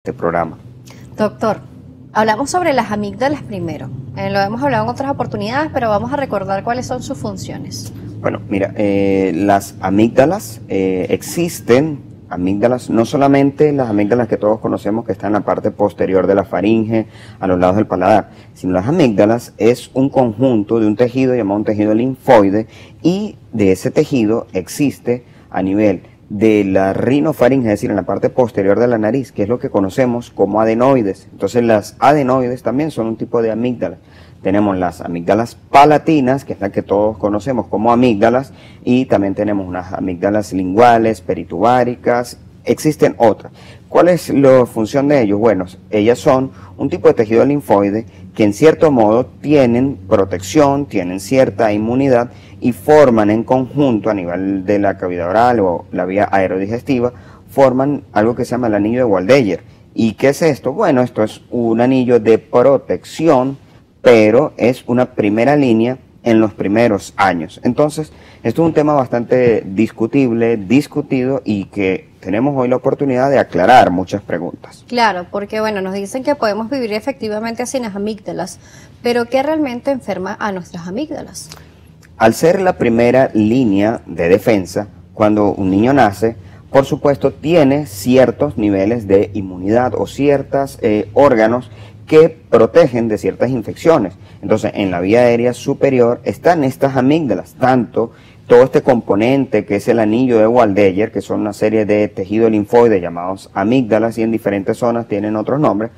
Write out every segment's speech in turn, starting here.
este programa. Doctor, hablamos sobre las amígdalas primero. Lo hemos hablado en otras oportunidades, pero vamos a recordar cuáles son sus funciones. Bueno, mira, las amígdalas existen, amígdalas, no solamente las amígdalas que todos conocemos que están en la parte posterior de la faringe, a los lados del paladar, sino las amígdalas es un conjunto de un tejido llamado un tejido linfoide, y de ese tejido existe a nivel de la rinofaringe, es decir, en la parte posterior de la nariz, que es lo que conocemos como adenoides. Entonces las adenoides también son un tipo de amígdalas. Tenemos las amígdalas palatinas, que es la que todos conocemos como amígdalas, y también tenemos unas amígdalas linguales, peritubáricas, existen otras. ¿Cuál es la función de ellos? Bueno, ellas son un tipo de tejido linfoide que en cierto modo tienen protección, tienen cierta inmunidad y forman en conjunto a nivel de la cavidad oral o la vía aerodigestiva, forman algo que se llama el anillo de Waldeyer. ¿Y qué es esto? Bueno, esto es un anillo de protección, pero es una primera línea en los primeros años. Entonces, esto es un tema bastante discutible, discutido, y que tenemos hoy la oportunidad de aclarar muchas preguntas. Claro, porque bueno, nos dicen que podemos vivir efectivamente sin las amígdalas, pero ¿qué realmente enferma a nuestras amígdalas? Al ser la primera línea de defensa, cuando un niño nace, por supuesto tiene ciertos niveles de inmunidad o ciertos órganos que protegen de ciertas infecciones. Entonces, en la vía aérea superior están estas amígdalas, tanto todo este componente que es el anillo de Waldeyer, que son una serie de tejidos linfoides llamados amígdalas, y en diferentes zonas tienen otros nombres,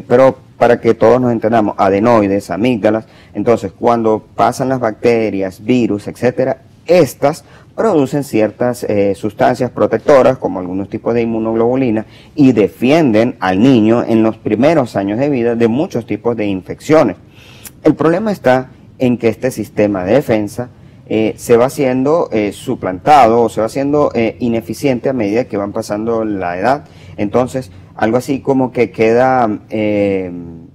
pero para que todos nos entendamos, adenoides, amígdalas. Entonces, cuando pasan las bacterias, virus, etcétera, estas producen ciertas sustancias protectoras, como algunos tipos de inmunoglobulina, y defienden al niño en los primeros años de vida de muchos tipos de infecciones. El problema está en que este sistema de defensa se va siendo suplantado o se va siendo ineficiente a medida que van pasando la edad. Entonces, algo así como que queda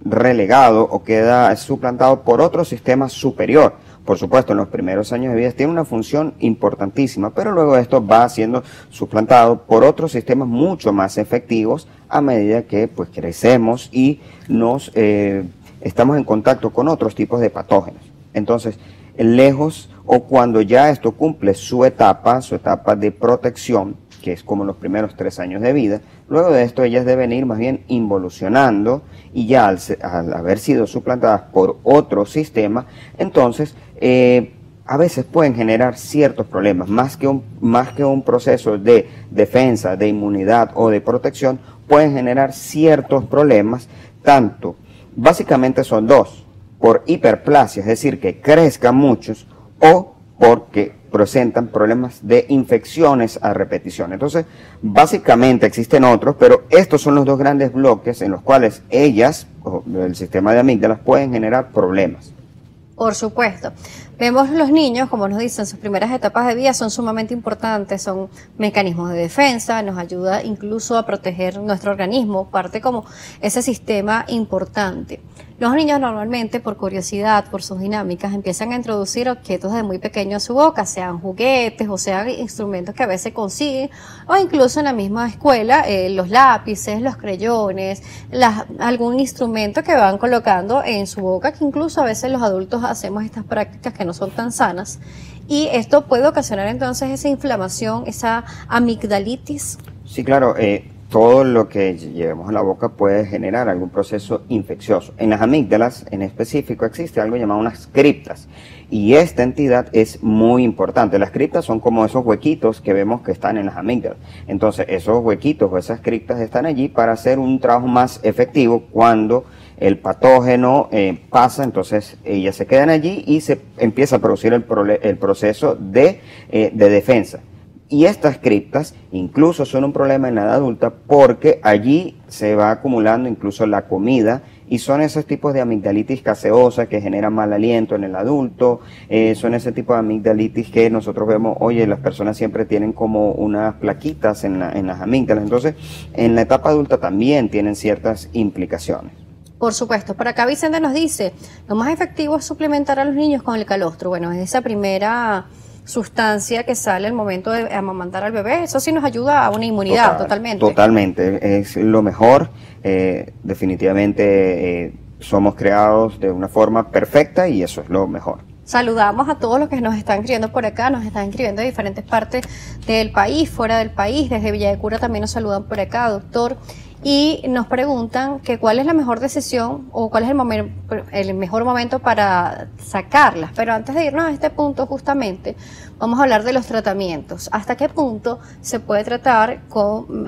relegado o queda suplantado por otro sistema superior. Por supuesto, en los primeros años de vida tiene una función importantísima, pero luego esto va siendo suplantado por otros sistemas mucho más efectivos a medida que pues crecemos y nos estamos en contacto con otros tipos de patógenos. Entonces, lejos o cuando ya esto cumple su etapa de protección, que es como los primeros 3 años de vida, luego de esto ellas deben ir más bien involucionando, y ya al haber sido suplantadas por otro sistema, entonces a veces pueden generar ciertos problemas, más que un proceso de defensa, de inmunidad o de protección, pueden generar ciertos problemas, tanto, básicamente son dos: por hiperplasia, es decir, que crezcan muchos, o porque presentan problemas de infecciones a repetición. Entonces, básicamente existen otros, pero estos son los dos grandes bloques en los cuales ellas, o el sistema de amígdalas, pueden generar problemas. Por supuesto. Vemos los niños, como nos dicen, sus primeras etapas de vida son sumamente importantes, son mecanismos de defensa, nos ayuda incluso a proteger nuestro organismo, parte como ese sistema importante. Los niños normalmente, por curiosidad, por sus dinámicas, empiezan a introducir objetos de muy pequeño a su boca, sean juguetes o sean instrumentos que a veces consiguen, o incluso en la misma escuela, los lápices, los creyones, algún instrumento que van colocando en su boca, que incluso a veces los adultos hacemos estas prácticas que no son tan sanas, y esto puede ocasionar entonces esa inflamación, esa amigdalitis. Sí, claro, todo lo que llevemos a la boca puede generar algún proceso infeccioso. En las amígdalas en específico existe algo llamado unas criptas, y esta entidad es muy importante. Las criptas son como esos huequitos que vemos que están en las amígdalas. Entonces esos huequitos o esas criptas están allí para hacer un trabajo más efectivo cuando el patógeno pasa. Entonces ellas se quedan allí y se empieza a producir el proceso de defensa. Y estas criptas incluso son un problema en la edad adulta, porque allí se va acumulando incluso la comida, y son esos tipos de amigdalitis gaseosa que generan mal aliento en el adulto. Son ese tipo de amigdalitis que nosotros vemos, oye, las personas siempre tienen como unas plaquitas en las amígdalas. Entonces, en la etapa adulta también tienen ciertas implicaciones. Por supuesto. Por acá Vicente nos dice, lo más efectivo es suplementar a los niños con el calostro. Bueno, es esa primera sustancia que sale al momento de amamantar al bebé. Eso sí nos ayuda a una inmunidad, totalmente. Totalmente, es lo mejor. Definitivamente somos creados de una forma perfecta y eso es lo mejor. Saludamos a todos los que nos están escribiendo por acá, nos están escribiendo de diferentes partes del país, fuera del país, desde Villa de Cura también nos saludan por acá, doctor, y nos preguntan que cuál es la mejor decisión o cuál es el mejor momento para sacarlas. Pero antes de irnos a este punto justamente, vamos a hablar de los tratamientos. ¿Hasta qué punto se puede tratar con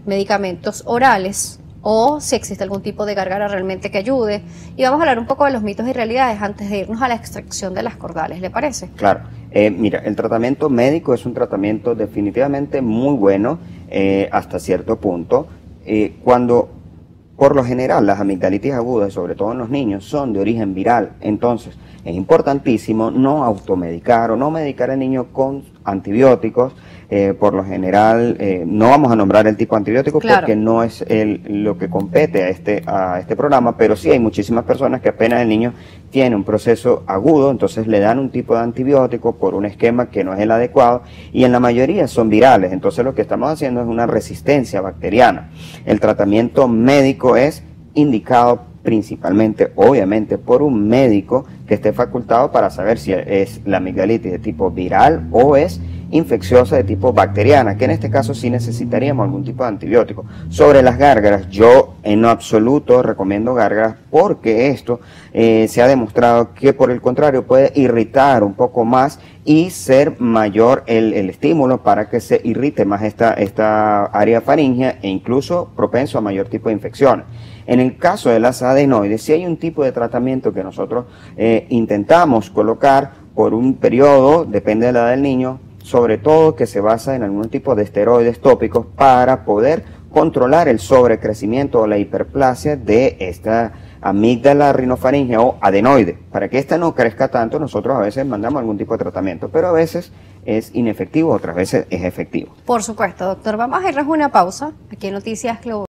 medicamentos orales? O si existe algún tipo de gárgara realmente que ayude. Y vamos a hablar un poco de los mitos y realidades antes de irnos a la extracción de las cordales, ¿le parece? Claro. Mira, el tratamiento médico es un tratamiento definitivamente muy bueno hasta cierto punto. Cuando, por lo general, las amigdalitis agudas, sobre todo en los niños, son de origen viral. Entonces, es importantísimo no automedicar o no medicar al niño con antibióticos. Por lo general, no vamos a nombrar el tipo de antibiótico, claro, porque no es lo que compete a este programa, pero sí hay muchísimas personas que apenas el niño tiene un proceso agudo, entonces le dan un tipo de antibiótico por un esquema que no es el adecuado, y en la mayoría son virales. Entonces lo que estamos haciendo es una resistencia bacteriana. El tratamiento médico es indicado principalmente, obviamente, por un médico que esté facultado para saber si es la amigdalitis de tipo viral o es infecciosa de tipo bacteriana, que en este caso sí necesitaríamos algún tipo de antibiótico. Sobre las gárgaras, yo en absoluto recomiendo gárgaras porque esto se ha demostrado que por el contrario puede irritar un poco más y ser mayor el estímulo para que se irrite más esta área faríngea e incluso propenso a mayor tipo de infecciones. En el caso de las adenoides, si hay un tipo de tratamiento que nosotros intentamos colocar por un periodo, depende de la edad del niño, sobre todo que se basa en algún tipo de esteroides tópicos para poder controlar el sobrecrecimiento o la hiperplasia de esta amígdala rinofaringea o adenoide. Para que esta no crezca tanto, nosotros a veces mandamos algún tipo de tratamiento, pero a veces es inefectivo, otras veces es efectivo. Por supuesto, doctor. Vamos a irnos a una pausa aquí en Noticias Global.